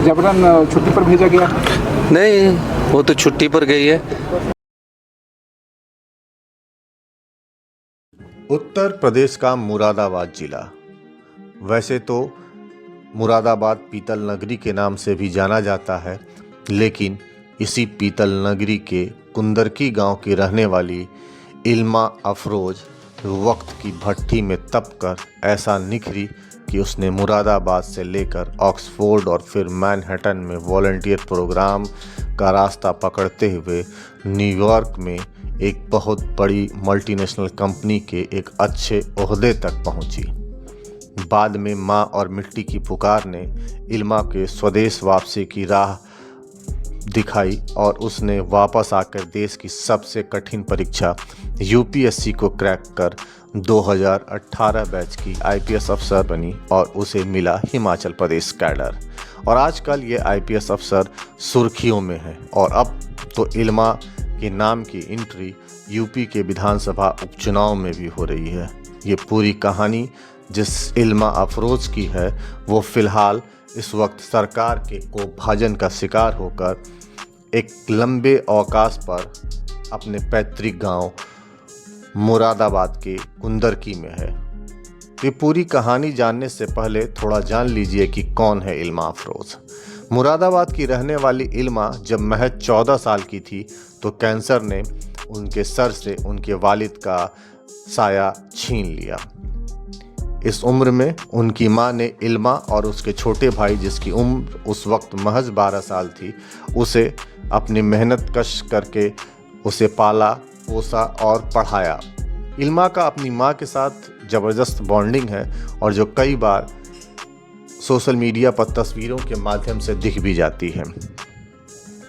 जबरन छुट्टी पर भेजा गया? नहीं, वो तो छुट्टी पर गई है। उत्तर प्रदेश का मुरादाबाद जिला। वैसे तो मुरादाबाद पीतल नगरी के नाम से भी जाना जाता है, लेकिन इसी पीतल नगरी के कुंदरकी गांव की रहने वाली इल्मा अफरोज वक्त की भट्टी में तपकर ऐसा निखरी कि उसने मुरादाबाद से लेकर ऑक्सफोर्ड और फिर मैनहट्टन में वॉलंटियर प्रोग्राम का रास्ता पकड़ते हुए न्यूयॉर्क में एक बहुत बड़ी मल्टीनेशनल कंपनी के एक अच्छे ओहदे तक पहुंची। बाद में माँ और मिट्टी की पुकार ने इल्मा के स्वदेश वापसी की राह दिखाई और उसने वापस आकर देश की सबसे कठिन परीक्षा यूपीएससी को क्रैक कर 2018 बैच की आईपीएस अफसर बनी और उसे मिला हिमाचल प्रदेश कैडर। और आजकल ये आईपीएस अफसर सुर्खियों में है और अब तो इल्मा के नाम की एंट्री यूपी के विधानसभा उपचुनाव में भी हो रही है। ये पूरी कहानी जिस इल्मा अफरोज की है वो फिलहाल इस वक्त सरकार के कोपभाजन का शिकार होकर एक लंबे अवकाश पर अपने पैतृक गांव मुरादाबाद के कुंदरकी में है। ये पूरी कहानी जानने से पहले थोड़ा जान लीजिए कि कौन है इल्मा अफरोज। मुरादाबाद की रहने वाली इल्मा जब महज 14 साल की थी तो कैंसर ने उनके सर से उनके वालिद का साया छीन लिया। इस उम्र में उनकी मां ने इल्मा और उसके छोटे भाई, जिसकी उम्र उस वक्त महज 12 साल थी, उसे अपनी मेहनत कश करके उसे पाला, पोसा और पढ़ाया। इल्मा का अपनी मां के साथ ज़बरदस्त बॉन्डिंग है और जो कई बार सोशल मीडिया पर तस्वीरों के माध्यम से दिख भी जाती है।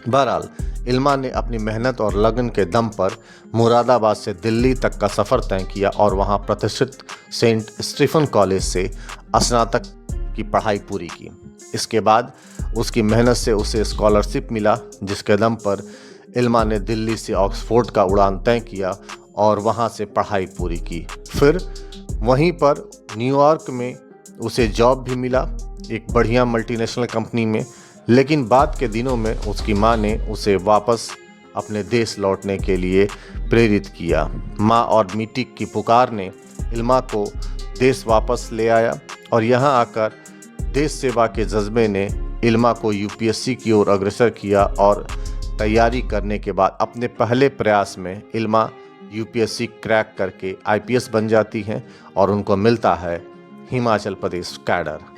बहरहाल इल्मा ने अपनी मेहनत और लगन के दम पर मुरादाबाद से दिल्ली तक का सफ़र तय किया और वहां प्रतिष्ठित सेंट स्टीफन कॉलेज से स्नातक की पढ़ाई पूरी की। इसके बाद उसकी मेहनत से उसे स्कॉलरशिप मिला, जिसके दम पर इल्मा ने दिल्ली से ऑक्सफोर्ड का उड़ान तय किया और वहां से पढ़ाई पूरी की। फिर वहीं पर न्यूयॉर्क में उसे जॉब भी मिला एक बढ़िया मल्टीनेशनल कंपनी में। लेकिन बाद के दिनों में उसकी मां ने उसे वापस अपने देश लौटने के लिए प्रेरित किया। मां और मिट्टी की पुकार ने इल्मा को देश वापस ले आया और यहां आकर देश सेवा के जज्बे ने इल्मा को यूपीएससी की ओर अग्रसर किया और तैयारी करने के बाद अपने पहले प्रयास में इल्मा यूपीएससी क्रैक करके आईपीएस बन जाती हैं और उनको मिलता है हिमाचल प्रदेश कैडर।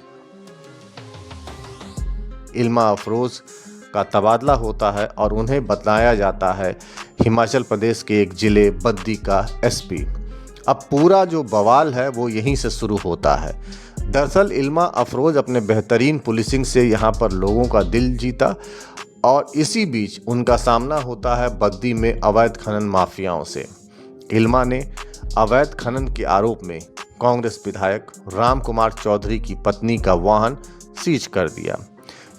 इल्मा अफरोज का तबादला होता है और उन्हें बताया जाता है हिमाचल प्रदेश के एक ज़िले बद्दी का एसपी। अब पूरा जो बवाल है वो यहीं से शुरू होता है। दरअसल इल्मा अफरोज अपने बेहतरीन पुलिसिंग से यहाँ पर लोगों का दिल जीता और इसी बीच उनका सामना होता है बद्दी में अवैध खनन माफियाओं से। इल्मा ने अवैध खनन के आरोप में कांग्रेस विधायक राम कुमार चौधरी की पत्नी का वाहन सीज कर दिया।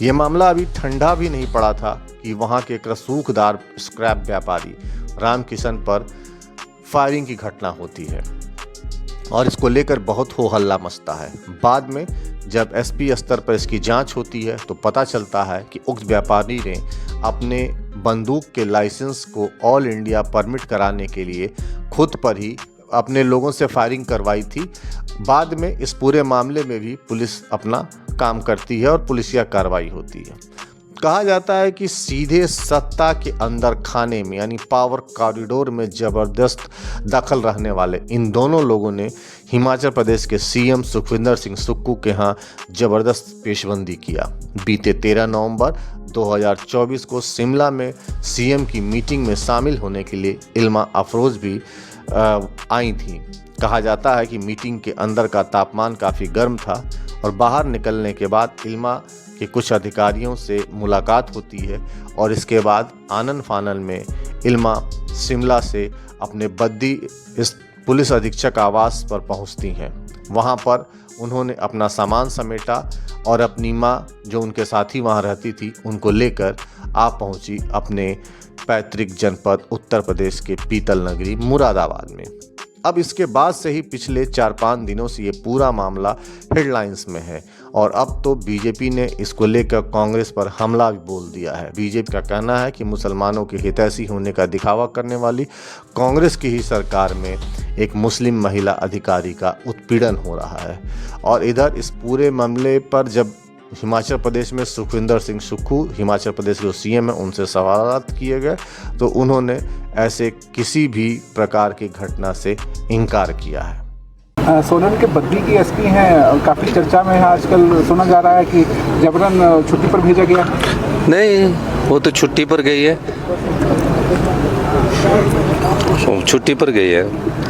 ये मामला अभी ठंडा भी नहीं पड़ा था कि वहां के एक रसूखदार स्क्रैप व्यापारी राम किशन पर फायरिंग की घटना होती है और इसको लेकर बहुत हो हल्ला मचता है। बाद में जब एसपी स्तर पर इसकी जांच होती है तो पता चलता है कि उक्त व्यापारी ने अपने बंदूक के लाइसेंस को ऑल इंडिया परमिट कराने के लिए खुद पर ही अपने लोगों से फायरिंग करवाई थी। बाद में इस पूरे मामले में भी पुलिस अपना काम करती है और पुलिसिया कार्रवाई होती है। कहा जाता है कि सीधे सत्ता के अंदर खाने में यानी पावर कॉरिडोर में ज़बरदस्त दखल रहने वाले इन दोनों लोगों ने हिमाचल प्रदेश के सीएम सुखविंदर सिंह सुक्खू के यहाँ ज़बरदस्त पेशबंदी किया। बीते 13 नवंबर 2024 को शिमला में सीएम की मीटिंग में शामिल होने के लिए इल्मा अफरोज भी आई थी। कहा जाता है कि मीटिंग के अंदर का तापमान काफ़ी गर्म था और बाहर निकलने के बाद इल्मा के कुछ अधिकारियों से मुलाकात होती है और इसके बाद आनन फानन में इल्मा शिमला से अपने बद्दी इस पुलिस अधीक्षक आवास पर पहुंचती हैं। वहां पर उन्होंने अपना सामान समेटा और अपनी मां जो उनके साथ ही वहां रहती थी उनको लेकर आ पहुंची अपने पैतृक जनपद उत्तर प्रदेश के पीतल नगरी मुरादाबाद में। अब इसके बाद से ही पिछले 4-5 दिनों से ये पूरा मामला हेडलाइंस में है और अब तो बीजेपी ने इसको लेकर कांग्रेस पर हमला भी बोल दिया है। बीजेपी का कहना है कि मुसलमानों के हितैषी होने का दिखावा करने वाली कांग्रेस की ही सरकार में एक मुस्लिम महिला अधिकारी का उत्पीड़न हो रहा है। और इधर इस पूरे मामले पर जब हिमाचल प्रदेश में सुखविंदर सिंह सुक्खू, हिमाचल प्रदेश जो सीएम है, उनसे सवालात किए गए तो उन्होंने ऐसे किसी भी प्रकार की घटना से इनकार किया है। सोलन के बद्दी की एसपी हैं, काफ़ी चर्चा में है आजकल। सुना जा रहा है कि जबरन छुट्टी पर भेजा गया। नहीं, वो तो छुट्टी पर गई है, छुट्टी पर गई है।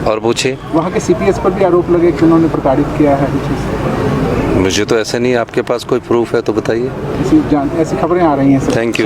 और पूछिए। वहाँ के सीपीएस पर भी आरोप लगे कि उन्होंने प्रताड़ित किया है कुछ इस। मुझे तो ऐसा नहीं, आपके पास कोई प्रूफ है तो बताइए। ऐसी खबरें आ रही हैं सर। Thank you.